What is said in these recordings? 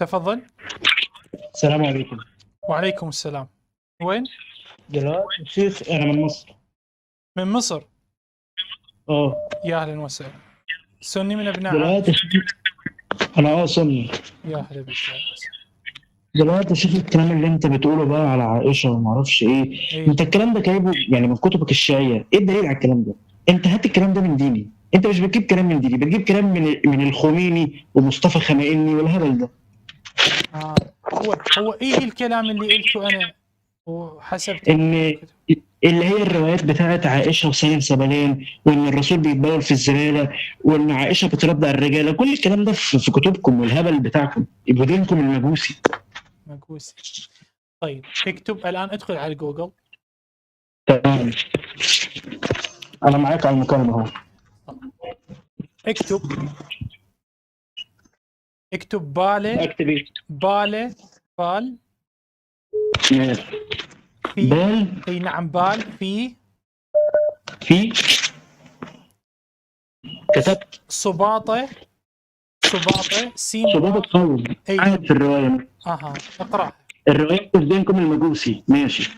تفضل. السلام عليكم. وعليكم السلام. وين؟ دلوقتي شيخ أنا من مصر. من مصر. يا أهلا وسهلا. سني من أبناء دلوقتي عائشة. شيخ أنا سني. يا أهلا بك يا وسهلا. دلوقتي شيخ الكلام اللي أنت بتقوله بقى على عائشة وما أعرفش إيه، أنت الكلام ده جايبه يعني من كتبك الشيعية، إيه الدليل على الكلام ده؟ أنت هات الكلام ده من ديني، أنت مش بتجيب كلام من ديني، بتجيب كلام من الخميني ومصطفى خمائني والهبل ده. هو إيه الكلام اللي قلته أنا وحسبت إن اللي هي الروايات بتاعت عائشة وسالم سبلان، وإن الرسول بيتبول في الزبالة، وإن عائشة بترضع الرجالة، كل الكلام ده في كتبكم والهبل بتاعكم، يبقى دينكم المجوسي. طيب اكتب الآن، ادخل على جوجل. تمام، أنا معاك على المكالمة أهو. اكتب بالي. أكتب إيه؟ بالي بال ماشي. في بال. اي نعم، بال في كتبت صباطة سين صباط الصوم. قاعد في الرواية. اقرأ. الرواية في دينكم المجوسي. ماشي.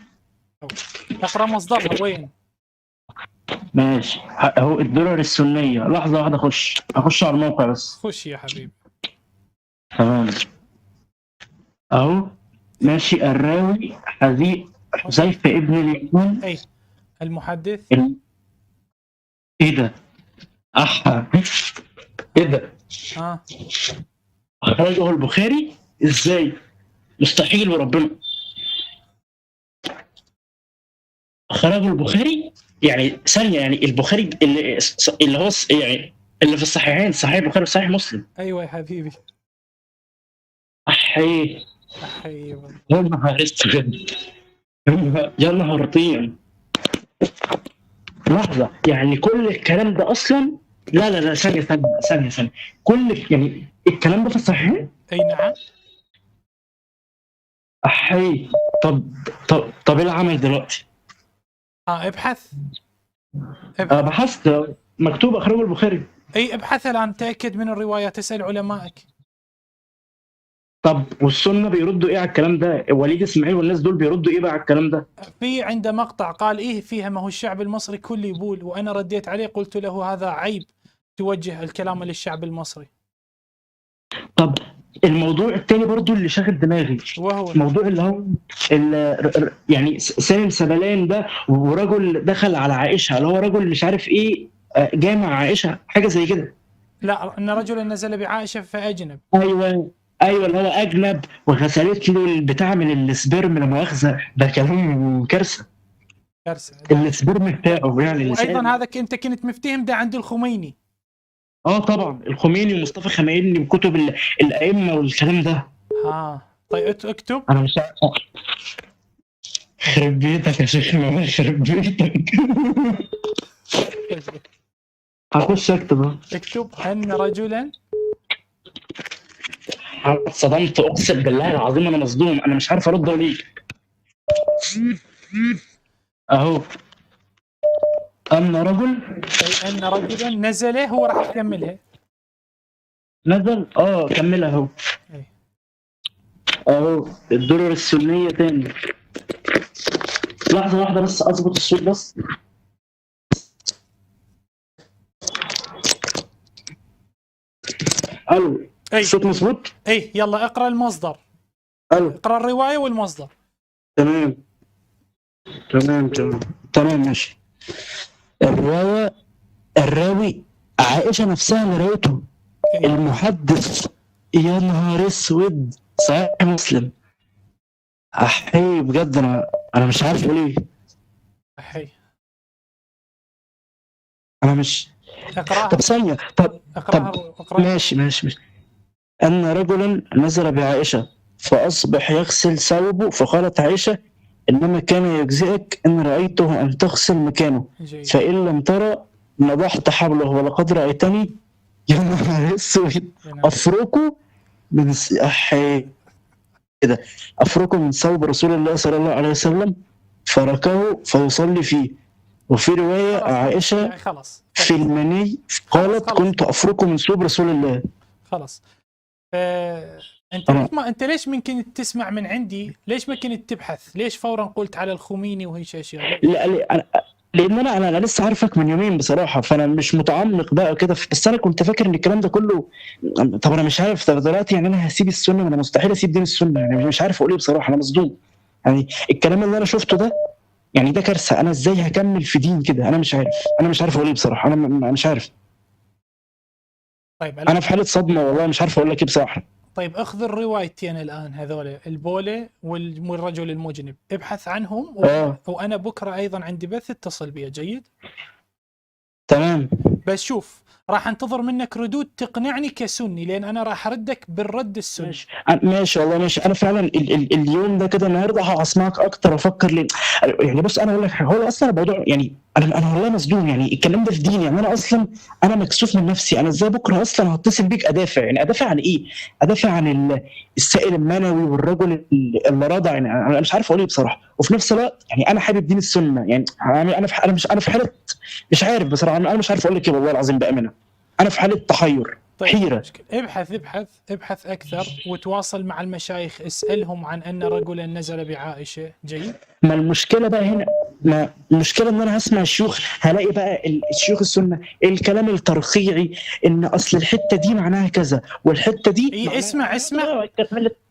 اقرأ مصدرها وين؟ ماشي أهو الدرر السنية. لحظة واحدة أخش على الموقع بس. خش يا حبيبي. تمام أهو. ماشي. الراوي حذيفة ابن اليمان. اي المحدث. ايه ده؟ ايه ده؟ اخرجه البخاري ازاي؟ مستحيل وربنا. اخرجه البخاري يعني ثانية، يعني البخاري اللي هو يعني اللي في الصحيحين، صحيح البخاري وصحيح مسلم. ايوه يا حبيبي. احي والله. يا نهار اسود، يا نهار طين. لحظة، يعني كل الكلام ده اصلا لا ثانية كل يعني الكلام ده في الصحيحين؟ اي نعم. احي. طب ايه العمل دلوقتي؟ ابحث. بحثت، مكتوب اخرجه البخاري. اي ابحث الان، تأكد من الروايات، اسأل علمائك. طب والسنة بيردوا ايه على الكلام ده؟ وليد اسماعيل والناس دول بيردوا ايه بقى على الكلام ده؟ في عنده مقطع قال ايه فيها، ما هو الشعب المصري كله يبول، وانا رديت عليه قلت له هذا عيب توجه الكلام للشعب المصري. طب الموضوع التاني برضو اللي شاغل دماغي، وهو موضوع اللي هو يعني سالم سبلان ده، ورجل دخل على عائشة، اللي هو رجل مش عارف ايه، جامع عائشة حاجة زي كده. لا، ان رجلا نزل بعائشة فاجنب. ايوه اللي هو اجنب، وغسلت له البتاع من السبرم، لا مؤاخذه، ده كلام كارثه. السبرم بتاعه يعني. وايضا هذا انت كنت مفتهم ده عند الخميني. طبعا الخميني ومصطفى خمائني وكتب الائمه والكلام ده. طيب اكتب. انا مش خرب بيتك يا شيخ، ما خرب بيتك. هخش اكتب ان رجلا. صدمت، اقسم بالله العظيم انا مصدوم، انا مش عارف ارد ليه. اهو ان رجلا نزل، هو راح يكملها. نزل كملها اهو. اهو الدرر السنية تاني. لحظة واحدة بس اظبط الصوت بس. الو، الصوت مظبوط؟ يلا اقرا المصدر. اقرا الرواية والمصدر. تمام ماشي. الراوي عائشة نفسها اللي راوته. المحدث يا نهار اسود صحيح مسلم. احي بجد، انا مش عارف اقول ايه. انا مش اقراها. طب ثانية. طب ماشي. أن رجلا نزل بعائشة فأصبح يغسل ثوبه، فقالت عائشة إنما كان يجزئك إن رأيته أن تغسل مكانه، فإن لم ترى نضحت حبله، ولقد رأيتني يا نهار اسود أفركه من ثوب رسول الله صلى الله عليه وسلم فركه فيصلي فيه. وفي رواية عائشة في المني قالت كنت أفركه من ثوب رسول الله. خلاص انت ليش ما انت ليش ممكن تسمع من عندي؟ ليش ما كنت تبحث؟ ليش فورا قلت على الخميني وهيك اشياء؟ لان انا لسه عارفك من يومين بصراحه، فانا مش متعمق بقى كده، بس انا كنت فاكر ان الكلام ده كله. طب انا مش عارف، طب دلوقتي يعني انا هسيب السنه؟ انا مستحيل اسيب دين السنه، يعني مش عارف اقول ايه بصراحه، انا مصدوم. يعني الكلام اللي انا شفته ده، يعني ده كارثه. انا ازاي هكمل في دين كده؟ انا مش عارف، انا مش عارف اقول ايه بصراحه، انا مش عارف. طيب انا في حاله صدمه والله، مش عارف اقول لك ايه بصراحه. طيب اخذ الروايتين الان هذول، البولة والرجل المجنب، ابحث عنهم وانا بكره ايضا عندي بث، اتصل بي. جيد؟ تمام. بس شوف، راح انتظر منك ردود تقنعني كسني، لان انا راح اردك بالرد السني. ماشي والله ماشي. انا فعلا اليوم ده كده النهارده هسمعك اكتر افكر ليه. يعني بص، انا اقول لك حاجه، هو اصلا الموضوع يعني انا والله مصدوم. يعني الكلام ده في ديني؟ يعني انا اصلا انا مكسوف من نفسي. انا ازاي بكره اصلا هتصل بيك ادافع؟ يعني ادافع عن ايه؟ ادافع عن السائل المنوي والرجل اللي رضع؟ يعني انا مش عارف اقول ايه بصراحه. وفي نفس الوقت يعني انا حابب دين السنه. يعني انا في حاله مش عارف بصراحه. انا مش عارف اقول لك ايه والله العظيم بامانه. انا في حاله تحير، حيره. ابحث اكثر وتواصل مع المشايخ، اسالهم عن ان رجلا نزل بعائشه. جيد؟ ما المشكله بقى هنا؟ ما المشكله ان انا هسمع الشيوخ، هلاقي بقى الشيوخ السنه الكلام الترخيعي ان اصل الحته دي معناها كذا والحته دي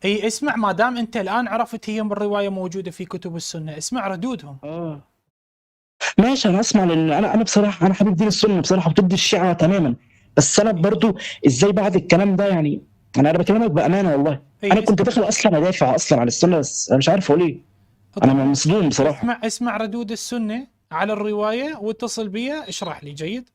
اسمع ما دام انت الان عرفت هي الروايه موجوده في كتب السنه، اسمع ردودهم. ماشي، انا اسمع، لان انا بصراحه انا حبيب دين السنه بصراحه، ضد الشيعه تماما. بس انا برضو ازاي بعد الكلام ده؟ يعني انا بكلمك بامانه والله. انا كنت داخل اصلا ادافع اصلا عن السنه، بس انا مش عارف اقول ايه. انا مصدوم بصراحه. اسمع ردود السنه على الروايه واتصل بيا اشرح لي. جيد؟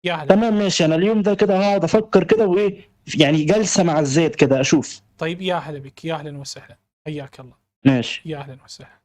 يا هلا. تمام ماشي. انا اليوم ده كده هقعد افكر كده وايه، يعني جلسه مع الزيت كده اشوف. طيب يا هلا بك، يا اهلا وسهلا، حياك الله. ماشي. يا اهلا وسهلا.